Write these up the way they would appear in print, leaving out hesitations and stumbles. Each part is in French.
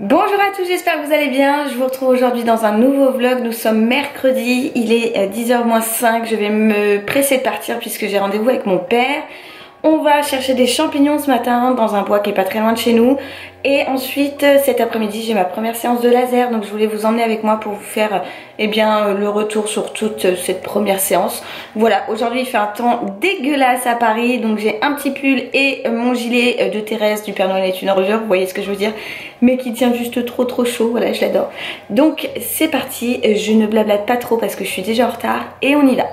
Bonjour à tous, j'espère que vous allez bien. Je vous retrouve aujourd'hui dans un nouveau vlog. Nous sommes mercredi, il est 10h moins 5. Je vais me presser de partir puisque j'ai rendez-vous avec mon père. On va chercher des champignons ce matin dans un bois qui est pas très loin de chez nous. Et ensuite cet après-midi j'ai ma première séance de laser. Donc je voulais vous emmener avec moi pour vous faire le retour sur toute cette première séance. Voilà, aujourd'hui il fait un temps dégueulasse à Paris. Donc j'ai un petit pull et mon gilet de Thérèse du Père Noël est une ordure. Vous voyez ce que je veux dire, mais qui tient juste trop chaud. Voilà, je l'adore. Donc c'est parti, je ne blablate pas trop parce que je suis déjà en retard. Et on y va.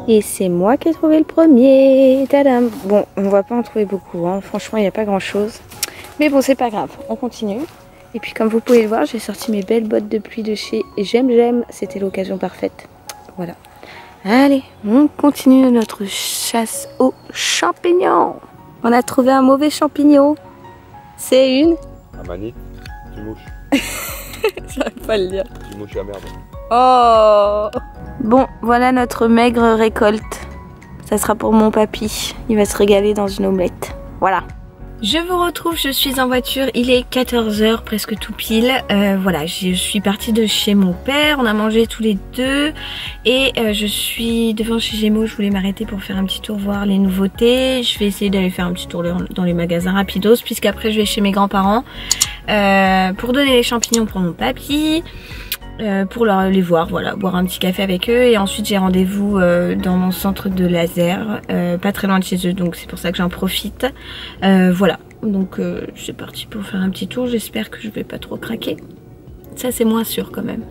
Et c'est moi qui ai trouvé le premier. Tadam. Bon, on va pas en trouver beaucoup, hein. Franchement il n'y a pas grand chose. Mais bon, c'est pas grave, on continue. Et puis comme vous pouvez le voir, j'ai sorti mes belles bottes de pluie de chez J'aime. C'était l'occasion parfaite. Voilà. Allez, on continue notre chasse aux champignons. On a trouvé un mauvais champignon. C'est une amanite, tu mouches. J'arrive pas à le dire. Tu mouches à merde. Oh! Bon, voilà notre maigre récolte. Ça sera pour mon papy. Il va se régaler dans une omelette. Voilà. Je vous retrouve, je suis en voiture. Il est 14h, presque tout pile. Voilà, je suis partie de chez mon père. On a mangé tous les deux. Et je suis devant chez Gémeaux. Je voulais m'arrêter pour faire un petit tour, voir les nouveautés. Je vais essayer d'aller faire un petit tour dans les magasins rapidos. Puisqu'après, je vais chez mes grands-parents pour donner les champignons pour mon papy. Pour les voir, voilà, boire un petit café avec eux. Et ensuite j'ai rendez-vous dans mon centre de laser, pas très loin de chez eux, donc c'est pour ça que j'en profite. Voilà, donc je suis partie pour faire un petit tour. J'espère que je vais pas trop craquer. Ça c'est moins sûr quand même.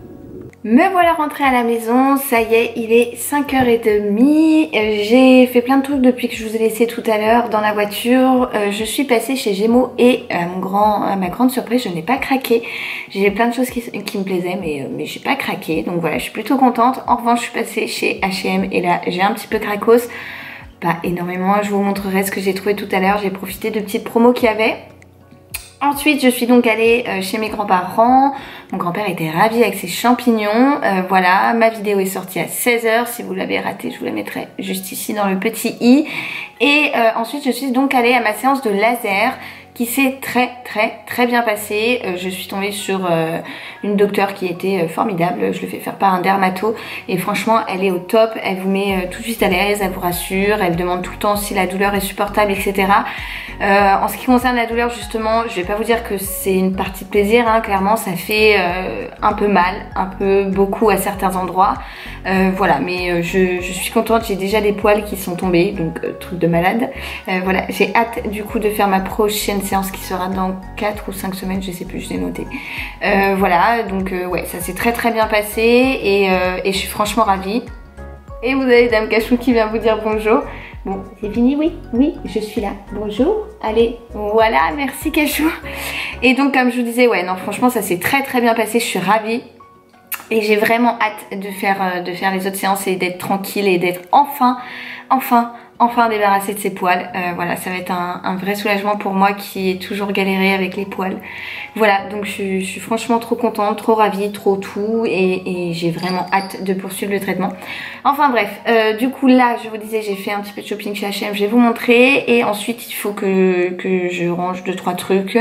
Me voilà rentrée à la maison, ça y est, il est 5h30. J'ai fait plein de trucs depuis que je vous ai laissé tout à l'heure dans la voiture. Je suis passée chez Gémeaux et à ma grande surprise, je n'ai pas craqué. J'ai plein de choses qui me plaisaient, mais j'ai pas craqué. Donc voilà, je suis plutôt contente. En revanche, je suis passée chez H&M et là, j'ai un petit peu cracos. Pas énormément, je vous montrerai ce que j'ai trouvé tout à l'heure. J'ai profité de petites promos qu'il y avait. Ensuite, je suis donc allée chez mes grands-parents. Mon grand-père était ravi avec ses champignons. Voilà, ma vidéo est sortie à 16h. Si vous l'avez ratée, je vous la mettrai juste ici dans le petit i. Et ensuite, je suis donc allée à ma séance de laser qui s'est très bien passée. Je suis tombée sur une docteure qui était formidable. Je le fais faire par un dermato et franchement elle est au top. Elle vous met tout de suite à l'aise, elle vous rassure, elle demande tout le temps si la douleur est supportable, etc. En ce qui concerne la douleur, justement, je vais pas vous dire que c'est une partie de plaisir, hein. Clairement ça fait un peu mal, un peu beaucoup à certains endroits. Voilà, mais je suis contente, j'ai déjà des poils qui sont tombés, donc truc de malade. Voilà, j'ai hâte du coup de faire ma prochaine séance qui sera dans 4 ou 5 semaines, je sais plus, je l'ai noté. Voilà, donc ouais, ça s'est très bien passé et je suis franchement ravie. Et vous avez Dame Cachou qui vient vous dire bonjour. Bon, c'est fini, oui, je suis là. Bonjour, allez, voilà, merci Cachou. Et donc comme je vous disais, ouais, non, franchement ça s'est très bien passé, je suis ravie. Et j'ai vraiment hâte de faire les autres séances et d'être tranquille et d'être enfin débarrassée de ces poils. Voilà, ça va être un vrai soulagement pour moi qui ai toujours galéré avec les poils. Voilà, donc je suis franchement trop contente, trop ravie, trop tout et j'ai vraiment hâte de poursuivre le traitement. Enfin bref, du coup là je vous disais j'ai fait un petit peu de shopping chez H&M, je vais vous montrer et ensuite il faut que je range 2-3 trucs.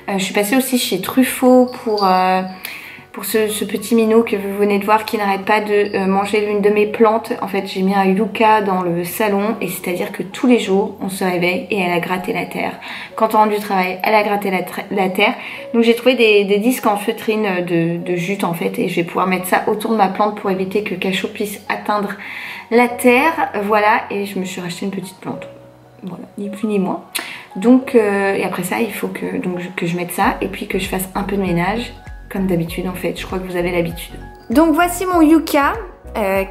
Je suis passée aussi chez Truffaut pour ce petit minot que vous venez de voir qui n'arrête pas de manger l'une de mes plantes. En fait j'ai mis un yucca dans le salon et c'est à dire que tous les jours on se réveille et elle a gratté la terre. Quand on rentre du travail elle a gratté la terre. Donc j'ai trouvé des disques en feutrine de jute en fait et je vais pouvoir mettre ça autour de ma plante pour éviter que Cachot puisse atteindre la terre. Voilà, et je me suis racheté une petite plante. Voilà, ni plus ni moins. Donc et après ça il faut que je mette ça et puis que je fasse un peu de ménage. Comme d'habitude en fait, je crois que vous avez l'habitude. Donc voici mon yucca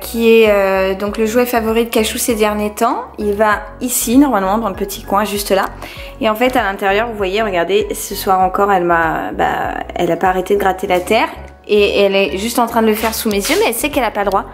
qui est donc le jouet favori de Cachou ces derniers temps. Il va ici normalement dans le petit coin juste là. Et en fait à l'intérieur vous voyez, regardez, ce soir encore elle a pas arrêté de gratter la terre. et elle est juste en train de le faire sous mes yeux, mais elle sait qu'elle a pas le droit.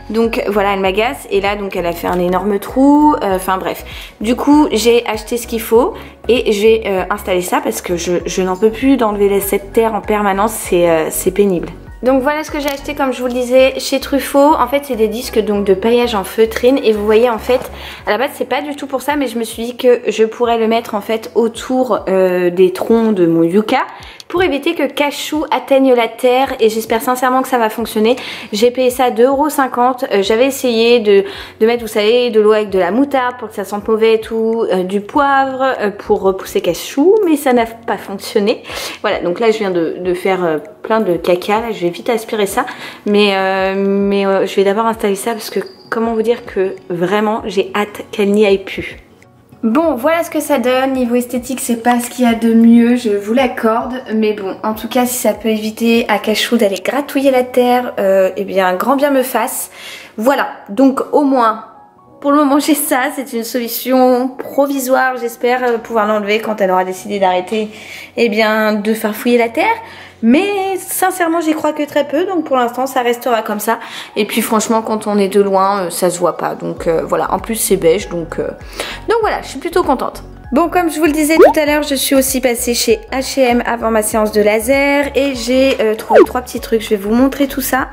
Donc voilà, elle m'agace et là donc elle a fait un énorme trou, enfin bref. Du coup j'ai acheté ce qu'il faut et je vais installer ça parce que je n'en peux plus d'enlever cette terre en permanence, c'est pénible. Donc voilà ce que j'ai acheté, comme je vous le disais, chez Truffaut. En fait c'est des disques donc de paillage en feutrine et vous voyez en fait à la base c'est pas du tout pour ça, mais je me suis dit que je pourrais le mettre en fait autour des troncs de mon yucca pour éviter que Cachou atteigne la terre, et j'espère sincèrement que ça va fonctionner. J'ai payé ça 2,50 €. J'avais essayé de mettre, vous savez, de l'eau avec de la moutarde pour que ça sente mauvais et tout, du poivre pour repousser Cachou, mais ça n'a pas fonctionné. Voilà, donc là je viens de faire plein de caca, là je vais vite aspirer ça, mais je vais d'abord installer ça parce que comment vous dire que vraiment j'ai hâte qu'elle n'y aille plus. Bon, voilà ce que ça donne. Niveau esthétique, c'est pas ce qu'il y a de mieux, je vous l'accorde. Mais bon, en tout cas, si ça peut éviter à Cachou d'aller gratouiller la terre, eh bien, grand bien me fasse. Voilà, donc au moins, pour le moment, j'ai ça. C'est une solution provisoire. J'espère pouvoir l'enlever quand elle aura décidé d'arrêter, eh bien, de farfouiller la terre. Mais sincèrement j'y crois que très peu, donc pour l'instant ça restera comme ça. Et puis franchement quand on est de loin ça se voit pas, donc voilà, en plus c'est beige, donc voilà, je suis plutôt contente. Bon, comme je vous le disais tout à l'heure, je suis aussi passée chez H&M avant ma séance de laser et j'ai trouvé 3 petits trucs, je vais vous montrer tout ça.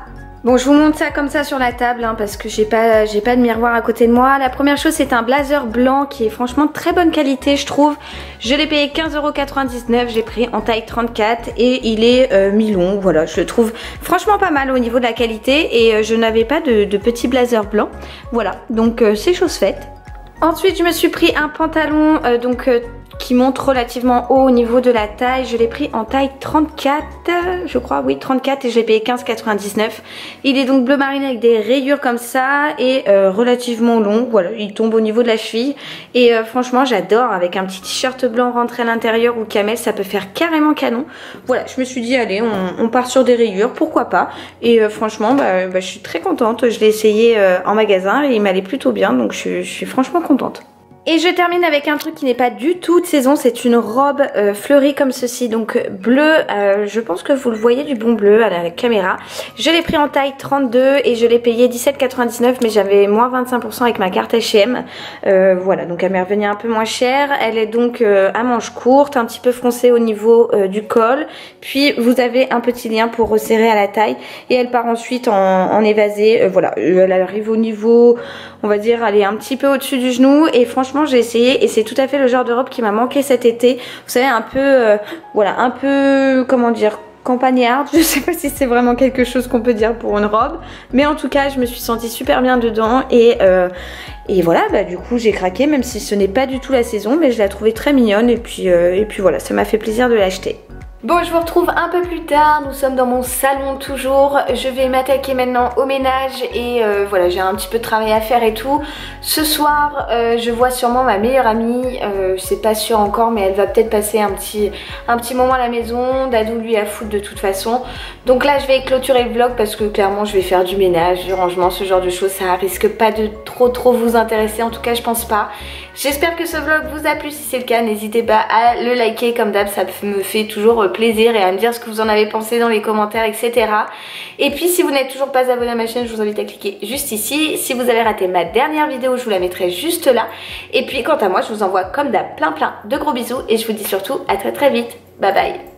Bon, je vous montre ça comme ça sur la table hein, parce que j'ai pas de miroir à côté de moi. La première chose, c'est un blazer blanc qui est franchement de très bonne qualité, je trouve. Je l'ai payé 15,99 €, j'ai pris en taille 34 et il est mi-long. Voilà, je le trouve franchement pas mal au niveau de la qualité et je n'avais pas de petit blazer blanc. Voilà, donc c'est chose faite. Ensuite, je me suis pris un pantalon qui monte relativement haut au niveau de la taille. Je l'ai pris en taille 34, je crois, oui 34, et je l'ai payé 15,99 €. Il est donc bleu marine avec des rayures comme ça et relativement long. Voilà, il tombe au niveau de la cheville et franchement j'adore, avec un petit t-shirt blanc rentré à l'intérieur ou camel, ça peut faire carrément canon. Voilà, je me suis dit allez, on part sur des rayures, pourquoi pas. Et franchement je suis très contente. Je l'ai essayé en magasin et il m'allait plutôt bien, donc je suis franchement contente. Et je termine avec un truc qui n'est pas du tout de saison, c'est une robe fleurie comme ceci, donc bleu, je pense que vous le voyez du bon bleu à la caméra. Je l'ai pris en taille 32 et je l'ai payé 17,99 €, mais j'avais moins 25% avec ma carte H&M. Voilà, donc elle m'est revenue un peu moins chère. Elle est donc à manches courtes, un petit peu froncée au niveau du col, puis vous avez un petit lien pour resserrer à la taille et elle part ensuite en évasé. Voilà, elle arrive au niveau, on va dire, elle est un petit peu au-dessus du genou et franchement j'ai essayé et c'est tout à fait le genre de robe qui m'a manqué cet été. Vous savez, un peu, voilà, un peu, comment dire, campagnarde. Je sais pas si c'est vraiment quelque chose qu'on peut dire pour une robe, mais en tout cas je me suis sentie super bien dedans et voilà, du coup j'ai craqué, même si ce n'est pas du tout la saison, mais je la trouvais très mignonne et puis voilà, ça m'a fait plaisir de l'acheter. Bon, je vous retrouve un peu plus tard, nous sommes dans mon salon toujours. Je vais m'attaquer maintenant au ménage et voilà, j'ai un petit peu de travail à faire et tout. Ce soir, je vois sûrement ma meilleure amie, c'est pas sûr encore, mais elle va peut-être passer un petit moment à la maison. Dadou lui a foutre de toute façon. Donc là, je vais clôturer le vlog parce que clairement, je vais faire du ménage, du rangement, ce genre de choses. Ça risque pas de trop vous intéresser, en tout cas, je pense pas. J'espère que ce vlog vous a plu. Si c'est le cas, n'hésitez pas à le liker comme d'hab, ça me fait toujours plaisir, et à me dire ce que vous en avez pensé dans les commentaires, etc. Et puis si vous n'êtes toujours pas abonné à ma chaîne, je vous invite à cliquer juste ici. Si vous avez raté ma dernière vidéo, je vous la mettrai juste là. Et puis quant à moi, je vous envoie comme d'hab plein de gros bisous et je vous dis surtout à très vite. Bye bye.